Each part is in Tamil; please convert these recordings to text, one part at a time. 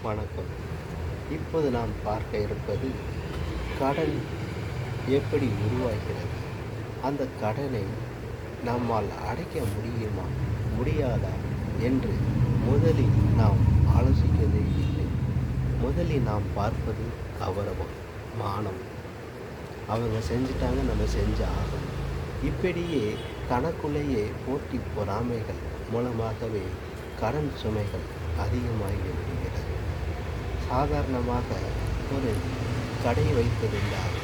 வணக்கம். இப்போது நாம் பார்க்க இருப்பது கடன் எப்படி உருவாகிறது? அந்த கடனை நம்மால் அடைக்க முடியுமா? முடியாதா? என்று முதலில் நாம் ஆலோசிக்கவே இல்லை. முதலில் நாம் பார்ப்பது கௌரவம், மானம். அவங்க செஞ்சுட்டாங்க, நம்ம செஞ்சு ஆகணும். இப்படியே தனக்குள்ளேயே போட்டி பொறாமைகள் மூலமாகவே கடன் சுமைகள் அதிகமாகி விடுகிறது. சாதாரணமாக ஒரு கடை வைத்திருந்தால்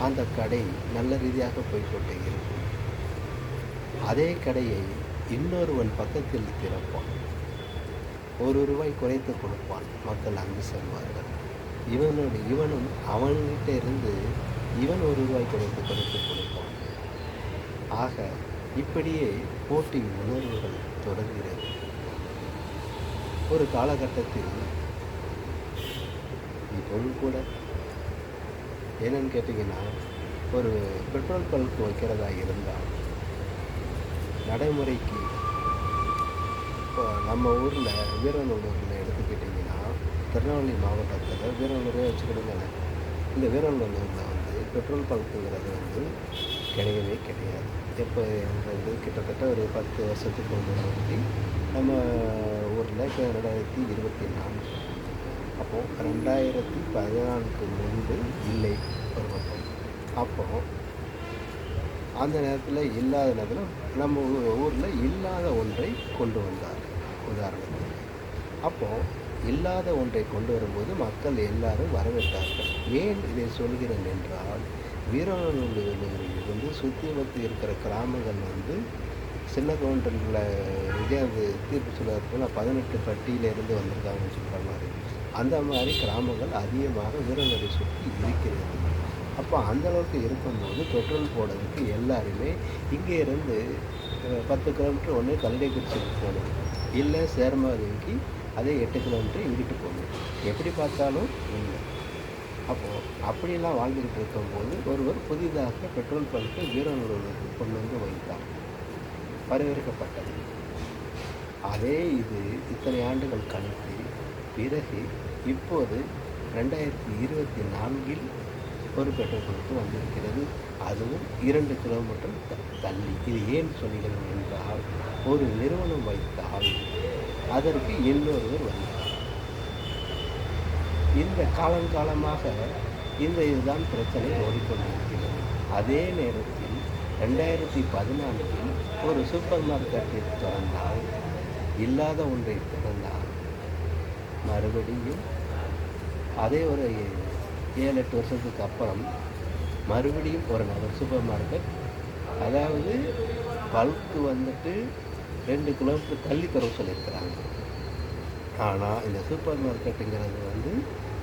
அந்த கடை நல்ல ரீதியாக போய்கொண்டே இருக்கும். அதே கடையை இன்னொருவன் பக்கத்தில் திறப்பான். ₹1 குறைத்து கொடுப்பான். மக்கள் அங்கு செல்வார்கள். இவனும் அவன்கிட்ட இருந்து இவன் ₹1 குறைத்து கொடுப்பான். ஆக இப்படியே போட்டி உணர்வுகள் தொடர்கிறது. ஒரு காலகட்டத்தில் இப்போவும் கூட என்னன்னு கேட்டிங்கன்னா, ஒரு பெட்ரோல் பங்க் வைக்கிறதா இருந்தால் நடைமுறைக்கு இப்போ நம்ம ஊரில் வீரநல்லூரில் எடுத்துக்கிட்டிங்கன்னா, திருநெல்வேலி மாவட்டத்தில் வீரநல்லூரே வச்சுக்கிடுங்களேன். இந்த வீரநல்லூரில் பெட்ரோல் பங்க்குங்கிறது கிடையவே கிடையாது. இப்போ கிட்டத்தட்ட ஒரு 10 வருஷத்துக்கு முன்னாடி நம்ம ஊரில் இப்போ 2024. அப்போது 2014 முன்பு இல்லை ஒரு பக்கம். அப்போது அந்த நேரத்தில் இல்லாத நேரத்தில் நம்ம ஊரில் இல்லாத ஒன்றை கொண்டு வந்தார். உதாரணத்துக்கு அப்போது இல்லாத ஒன்றை கொண்டு வரும்போது மக்கள் எல்லாரும் வரவேற்றார்கள். ஏன் இதை சொல்கிறேன் என்றால், வீரநல்லூரிலிருந்து சுற்றி இருக்கிற கிராமங்கள் சின்ன கவுண்டரில் விஜயந்து தீர்ப்பு சொல்லுறதுக்குள்ள 18 பட்டியிலிருந்து வந்திருக்காங்கன்னு சொல்கிற மாதிரி, அந்த மாதிரி கிராமங்கள் அதிகமாக வீரநல்லூரை சுற்றி இருக்கிறது. அப்போ அந்தளவுக்கு இருக்கும்போது பெட்ரோல் போடுறதுக்கு எல்லாருமே இங்கே இருந்து 10 கிலோமீட்டர் ஒன்று கல்லடைக்குறிச்சிக்கு போகணும், இல்லை சேர்மாதேவிக்கு அதே 8 கிலோமீட்டர் இங்கிட்டு போகணும். எப்படி பார்த்தாலும் இல்லை. அப்போது அப்படியெல்லாம் வாழ்ந்துக்கிட்டு இருக்கும்போது ஒருவர் புதிதாக பெட்ரோல் பங்க்கு வீரநல்லூருக்கு கொண்டு வந்து வைத்தார். வரவேற்கப்பட்டது. அதே இது இத்தனை ஆண்டுகள் கழித்து பிறகு இப்போது 2024 ஒரு பெட்ரோல் பங்க்கு வந்திருக்கிறது. அதுவும் 2 கிலோமீட்டர் தள்ளி. இது ஏன் சொல்கிறேன் என்றால், ஒரு நிறுவனம் வைத்தால் அதற்கு இன்னொருவர் வந்தார். இந்த காலங்காலமாக இதுதான் பிரச்சனை ஓடிக்கொண்டிருக்கிறது. அதே நேரத்தில் 2014 ஒரு சூப்பர் மார்க்கெட்டை திறந்தால், இல்லாத ஒன்றை திறந்தால் மறுபடியும் அதே ஒரு 7-8 வருஷத்துக்கு அப்புறம் மறுபடியும் ஒரு நபர் சூப்பர் மார்க்கெட், அதாவது பல்க்கு 2 கிலோமீட்டர் தள்ளி தர சொல்லியிருக்கிறாங்க. ஆனால் இந்த சூப்பர் மார்க்கெட்டுங்கிறது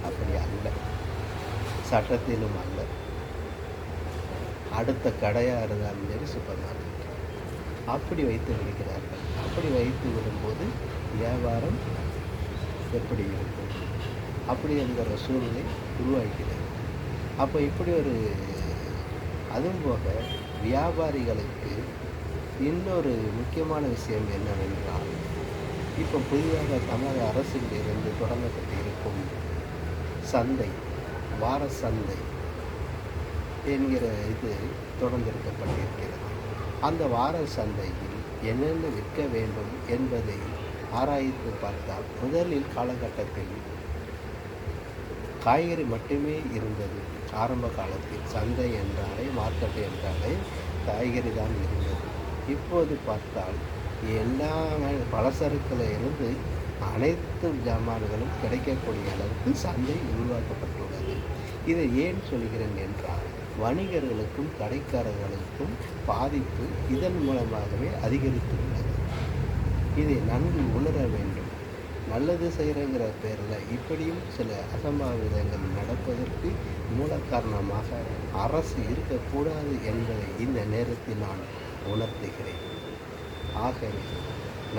அப்படி அல்ல, சட்டத்திலும் அல்ல. அடுத்த கடையாக இருந்தாலும் சரி சூப்பர் மார்க்கெட் அப்படி வைத்து விடுகிறார்கள். அப்படி வைத்து விடும்போது வியாபாரம் எப்படி இருக்கும்? அப்படி என்கிற சூழ்நிலை உருவாகிறது. அப்போ இப்படி ஒரு அதுவும் போக வியாபாரிகளுக்கு இன்னொரு முக்கியமான விஷயம் என்னவென்றால், இப்போ புதிதாக தமிழக அரசிலிருந்து தொடங்கப்பட்டிருக்கும் சந்தை, வார சந்தை என்கிற இது தொடர்ந்திருக்கப்பட்டிருக்கிறது. அந்த வார சந்தையில் என்னென்ன விற்க வேண்டும் என்பதை ஆராய்ந்து பார்த்தால், முதலில் காலகட்டத்தில் காய்கறி மட்டுமே இருந்தது. ஆரம்ப காலத்தில் சந்தை என்றாலே, மார்க்கெட் என்றாலே காய்கறி தான் இருந்தது. இப்போது பார்த்தால் எல்லா பலசரக்கில் இருந்து அனைத்து ஜாமான்களும் கிடைக்கக்கூடிய அளவுக்கு சந்தை உருவாக்கப்பட்டுள்ளது. இதை ஏன் சொல்கிறேன் என்றால், வணிகர்களுக்கும் கடைக்காரர்களுக்கும் பாதிப்பு இதன் மூலமாகவே அதிகரித்துள்ளது. இதை நன்கு உணர வேண்டும். நல்லது செய்கிறங்கிற பேரில் இப்படியும் சில அசம்பாவிதங்கள் நடப்பதற்கு மூல காரணமாக அரசு இருக்கக்கூடாது என்பதை இந்த நேரத்தில் நான் உணர்த்துகிறேன். ஆகவே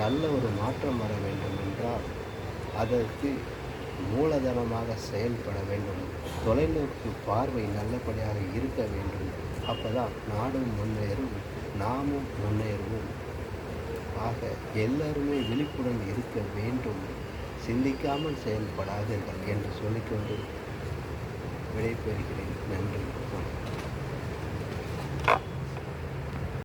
நல்ல ஒரு மாற்றம் வர வேண்டும் என்றால் அதற்கு மூலதனமாக செயல்பட வேண்டும். தொலைநோக்கு பார்வை நல்லபடியாக இருக்க வேண்டும். அப்போ தான் நாடும் முன்னேறும், நாமும் முன்னேறுவோம். ஆக எல்லாருமே விழிப்புடன் இருக்க வேண்டும். சிந்திக்காமல் செயல்படாதீர்கள் என்று சொல்லிக்கொண்டு விடைபெறுகிறேன். நன்றி. வணக்கம்.